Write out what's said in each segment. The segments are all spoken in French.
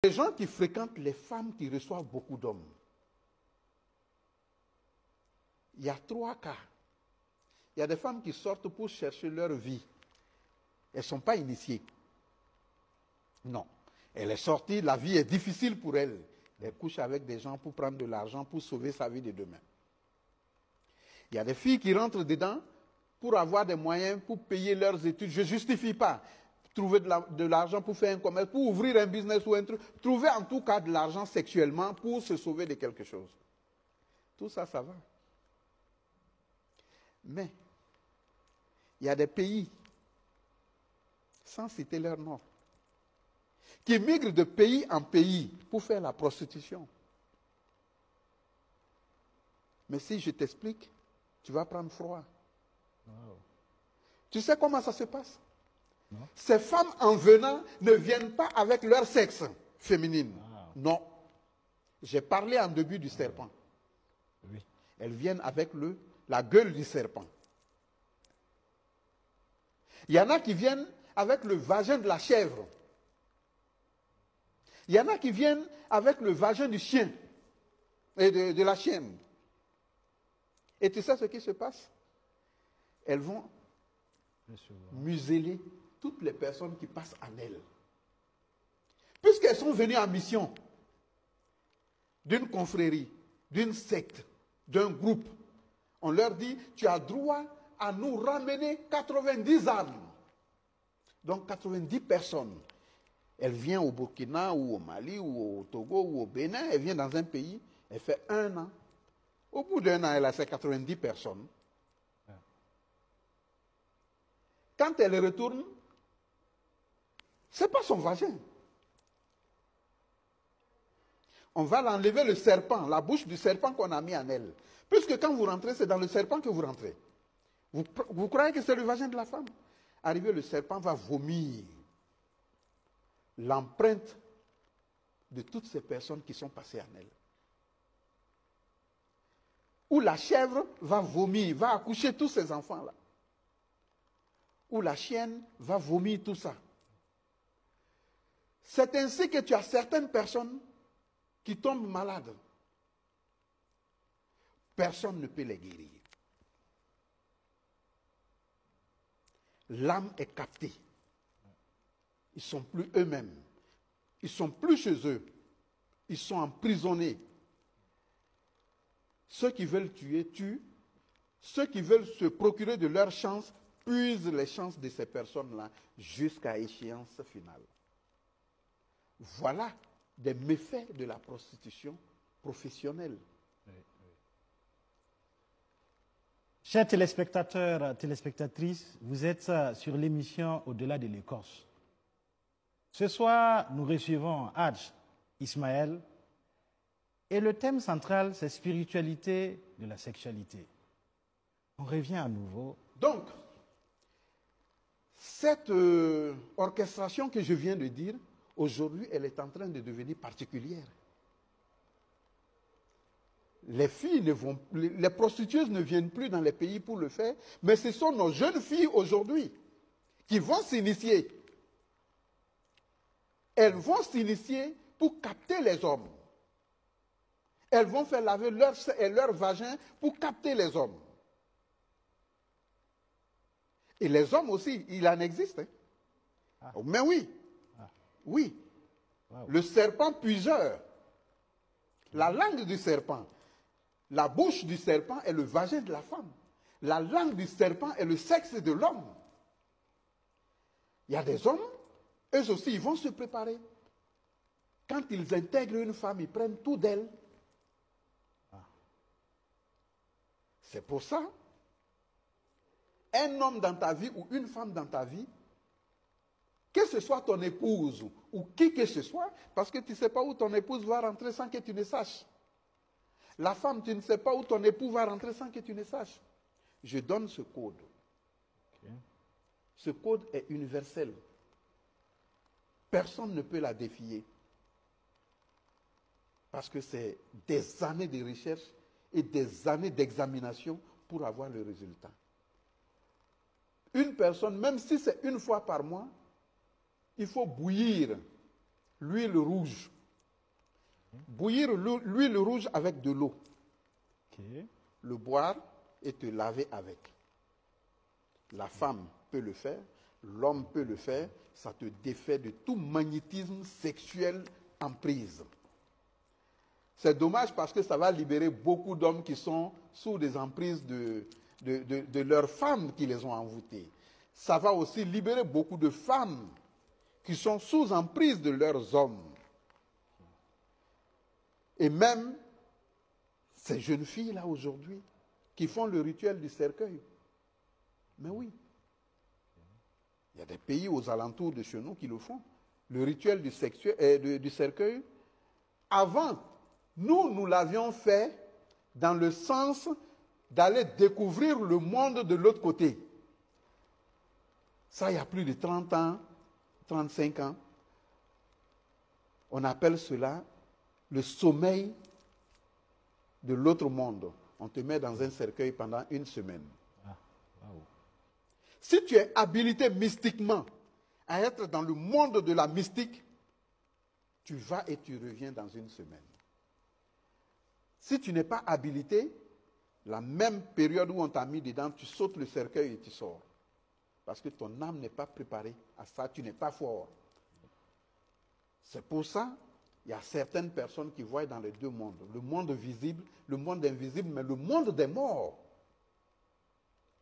Les gens qui fréquentent les femmes qui reçoivent beaucoup d'hommes, il y a 3 cas. Il y a des femmes qui sortent pour chercher leur vie. Elles ne sont pas initiées. Non. Elle est sortie, la vie est difficile pour elle. Elle couche avec des gens pour prendre de l'argent, pour sauver sa vie de demain. Il y a des filles qui rentrent dedans pour avoir des moyens, pour payer leurs études. Je ne justifie pas. Trouver de l'argent pour faire un commerce, pour ouvrir un business ou un truc. Trouver en tout cas de l'argent sexuellement pour se sauver de quelque chose. Tout ça, ça va. Mais, il y a des pays, sans citer leur nom, qui migrent de pays en pays pour faire la prostitution. Mais si je t'explique, tu vas prendre froid. Wow. Tu sais comment ça se passe? Non. Ces femmes en venant ne viennent pas avec leur sexe féminin. Wow. Non. J'ai parlé en début du serpent. Oui. Elles viennent avec la gueule du serpent. Il y en a qui viennent avec le vagin de la chèvre. Il y en a qui viennent avec le vagin du chien et de la chienne. Et tu sais ce qui se passe? Elles vont museler toutes les personnes qui passent en elles. Puisqu'elles sont venues en mission d'une confrérie, d'une secte, d'un groupe, on leur dit, tu as droit à nous ramener 90 âmes. Donc 90 personnes. Elle vient au Burkina ou au Mali ou au Togo ou au Bénin, elle vient dans un pays, elle fait 1 an. Au bout d'1 an, elle a ses 90 personnes. Quand elle retourne, ce n'est pas son vagin. On va l'enlever le serpent, la bouche du serpent qu'on a mis en elle. Puisque quand vous rentrez, c'est dans le serpent que vous rentrez. Vous croyez que c'est le vagin de la femme? Arrivé, le serpent va vomir l'empreinte de toutes ces personnes qui sont passées en elle. Ou la chèvre va vomir, va accoucher tous ces enfants-là. Ou la chienne va vomir tout ça. C'est ainsi que tu as certaines personnes qui tombent malades. Personne ne peut les guérir. L'âme est captée. Ils ne sont plus eux-mêmes. Ils ne sont plus chez eux. Ils sont emprisonnés. Ceux qui veulent tuer, tuent. Ceux qui veulent se procurer de leur chance, puisent les chances de ces personnes-là jusqu'à échéance finale. Voilà des méfaits de la prostitution professionnelle. Oui, oui. Chers téléspectateurs, téléspectatrices, vous êtes sur l'émission Au-delà de l'écorce. Ce soir, nous recevons Hadj Ismaël et le thème central, c'est spiritualité de la sexualité. On revient à nouveau. Donc, cette orchestration que je viens de dire, aujourd'hui, elle est en train de devenir particulière. Les filles les prostituées ne viennent plus dans les pays pour le faire, mais ce sont nos jeunes filles aujourd'hui qui vont s'initier. Elles vont s'initier pour capter les hommes. Elles vont faire laver leur vagin pour capter les hommes. Et les hommes aussi, il en existe. Hein? Ah. Mais oui, ah. Oui. Wow. Le serpent puiseur, la langue du serpent, la bouche du serpent est le vagin de la femme. La langue du serpent est le sexe de l'homme. Il y a des hommes, eux aussi, ils vont se préparer. Quand ils intègrent une femme, ils prennent tout d'elle. Ah. C'est pour ça, un homme dans ta vie ou une femme dans ta vie, que ce soit ton épouse ou qui que ce soit, parce que tu ne sais pas où ton épouse va rentrer sans que tu ne saches. La femme, tu ne sais pas où ton époux va rentrer sans que tu ne saches. Je donne ce code. Okay. Ce code est universel. Personne ne peut la défier. Parce que c'est des années de recherche et des années d'examination pour avoir le résultat. Une personne, même si c'est 1 fois par mois, il faut bouillir l'huile rouge Bouillir l'huile rouge avec de l'eau. Ok. Le boire et te laver avec. La femme peut le faire, l'homme peut le faire, ça te défait de tout magnétisme sexuel en prise. C'est dommage parce que ça va libérer beaucoup d'hommes qui sont sous des emprises de leurs femmes qui les ont envoûtés. Ça va aussi libérer beaucoup de femmes qui sont sous emprise de leurs hommes. Et même ces jeunes filles-là aujourd'hui qui font le rituel du cercueil. Mais oui, il y a des pays aux alentours de chez nous qui le font. Le rituel du cercueil, avant, nous l'avions fait dans le sens d'aller découvrir le monde de l'autre côté. Ça, il y a plus de 30 ans, 35 ans. On appelle cela le sommeil de l'autre monde. On te met dans un cercueil pendant une semaine. Ah, wow. Si tu es habilité mystiquement à être dans le monde de la mystique, tu vas et tu reviens dans une semaine. Si tu n'es pas habilité, la même période où on t'a mis dedans, tu sautes le cercueil et tu sors. Parce que ton âme n'est pas préparée à ça, tu n'es pas fort. C'est pour ça qu'il y a certaines personnes qui voient dans les deux mondes. Le monde visible, le monde invisible, mais le monde des morts.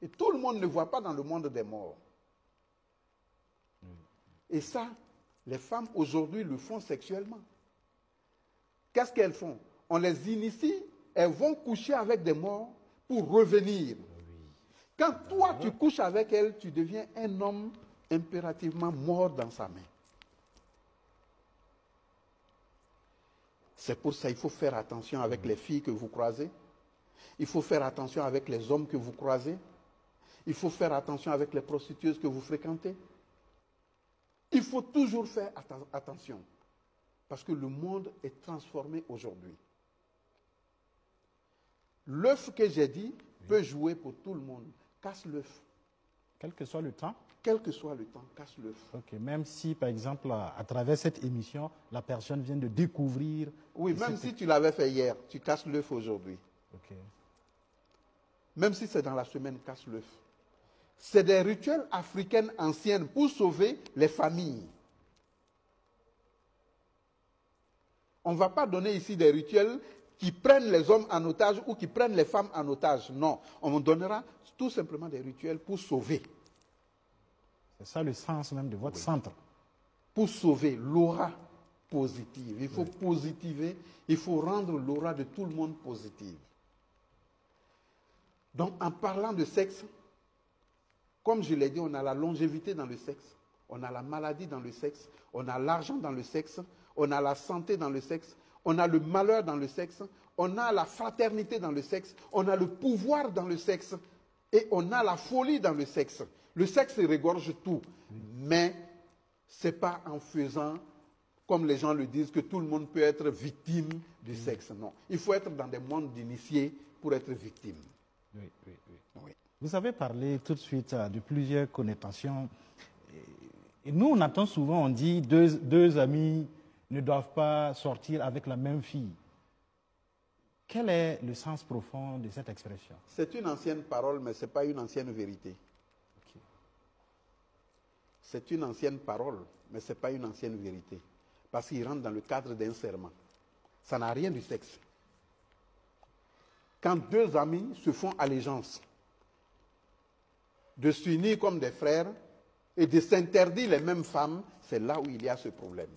Et tout le monde ne voit pas dans le monde des morts. Et ça, les femmes aujourd'hui le font sexuellement. Qu'est-ce qu'elles font? On les initie, elles vont coucher avec des morts pour revenir. Quand toi tu couches avec elles, tu deviens un homme impérativement mort dans sa main. C'est pour ça qu'il faut faire attention avec les filles que vous croisez. Il faut faire attention avec les hommes que vous croisez. Il faut faire attention avec les prostituées que vous fréquentez. Il faut toujours faire attention. Parce que le monde est transformé aujourd'hui. L'œuf que j'ai dit peut jouer pour tout le monde. Casse l'œuf. Quel que soit le temps? Quel que soit le temps, casse l'œuf. Ok, même si, par exemple, à travers cette émission, la personne vient de découvrir... Oui, même si tu l'avais fait hier, tu casses l'œuf aujourd'hui. Ok. Même si c'est dans la semaine, casse l'œuf. C'est des rituels africains anciens pour sauver les familles. On ne va pas donner ici des rituels qui prennent les hommes en otage ou qui prennent les femmes en otage. Non, on donnera tout simplement des rituels pour sauver. C'est ça le sens même de votre centre. Pour sauver l'aura positive. Il faut positiver, il faut rendre l'aura de tout le monde positive. Donc en parlant de sexe, comme je l'ai dit, on a la longévité dans le sexe, on a la maladie dans le sexe, on a l'argent dans le sexe, on a la santé dans le sexe, on a le malheur dans le sexe, on a la fraternité dans le sexe, on a le pouvoir dans le sexe et on a la folie dans le sexe. Le sexe regorge tout, mais ce n'est pas en faisant, comme les gens le disent, que tout le monde peut être victime du sexe. Non, il faut être dans des mondes d'initiés pour être victime. Oui. Vous avez parlé tout de suite de plusieurs connotations. Et nous, on entend souvent, on dit deux amis ne doivent pas sortir avec la même fille. Quel est le sens profond de cette expression? C'est une ancienne parole, mais ce n'est pas une ancienne vérité. Okay. C'est une ancienne parole, mais ce n'est pas une ancienne vérité. Parce qu'il rentre dans le cadre d'un serment. Ça n'a rien du sexe. Quand deux amis se font allégeance, de s'unir comme des frères et de s'interdire les mêmes femmes, c'est là où il y a ce problème.